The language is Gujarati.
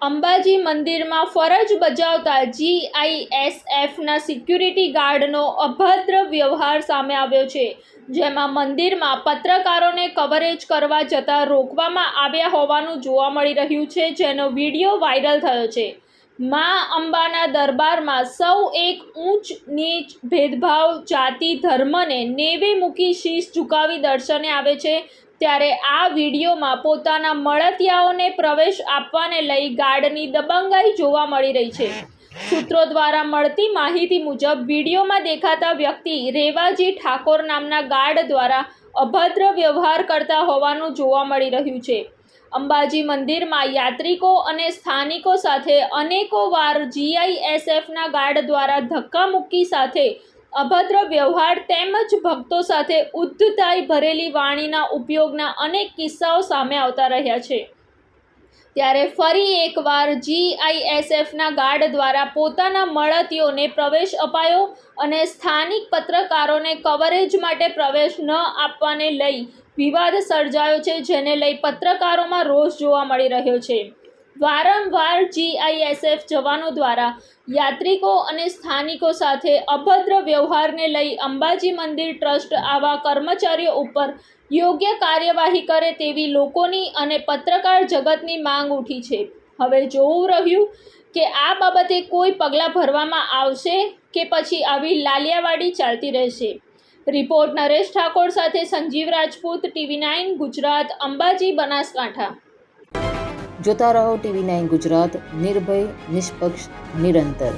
અંબાજી મંદિરમાં ફરજ બજાવતા જીઆઈએસએફના સિક્યુરિટી ગાર્ડનો અભદ્ર વ્યવહાર સામે આવ્યો છે, જેમાં મંદિરમાં પત્રકારોને કવરેજ કરવા જતાં રોકવામાં આવ્યા હોવાનું જોવા મળી રહ્યું છે, જેનો વિડીયો વાયરલ થયો છે। મા અંબાના દરબારમાં સૌ એક ઊંચ નીચ ભેદભાવ જાતિ ધર્મને નેવે મૂકી શીશ ઝુકાવી દર્શને આવે છે, ત્યારે આ વિડીયોમાં પોતાના મળતિયાઓને પ્રવેશ આપવાને લઈ ગાર્ડની દબંગાઈ જોવા મળી રહી છે। સૂત્રો દ્વારા મળતી માહિતી મુજબ વિડીયોમાં દેખાતા વ્યક્તિ રેવાજી ઠાકોર નામના ગાર્ડ દ્વારા અભદ્ર વ્યવહાર કરતા હોવાનું જોવા મળી રહ્યું છે। અંબાજી મંદિરમાં યાત્રિકો અને સ્થાનિકો સાથે અનેકો વાર જીઆઈએસએફના ગાર્ડ દ્વારા ધક્કામુક્કી સાથે અભદ્ર વ્યવહાર તેમજ ભક્તો સાથે ઉદ્ધતાઈ ભરેલી વાણીના ઉપયોગના અનેક કિસ્સાઓ સામે આવતા રહ્યા છે। ત્યારે ફરી એકવાર જીઆઈએસએફના ગાર્ડ દ્વારા પોતાના મળતિયોને પ્રવેશ અપાયો અને સ્થાનિક પત્રકારોને કવરેજ માટે પ્રવેશ ન આપવાને લઈ વિવાદ સર્જાયો છે, જેને લઈ પત્રકારોમાં રોષ જોવા મળી રહ્યો છે। વારંવાર જીઆઈએસએફ જવાનો દ્વારા યાત્રિકો અને સ્થાનિકો સાથે અભદ્ર વ્યવહારને લઈ અંબાજી મંદિર ટ્રસ્ટ આવા કર્મચારીઓ ઉપર યોગ્ય કાર્યવાહી કરે તેવી લોકોની અને પત્રકાર જગતની માંગ ઉઠી છે। હવે જોવું રહ્યું કે આ બાબતે કોઈ પગલાં ભરવામાં આવશે કે પછી આવી લાલિયાવાડી ચાલતી રહેશે। રિપોર્ટ નરેશ ઠાકોર સાથે સંજીવ રાજપૂત, TV9 ગુજરાત, અંબાજી, બનાસકાંઠા। જોતા રહો TV9 ગુજરાત, નિર્ભય, નિષ્પક્ષ, નિરંતર।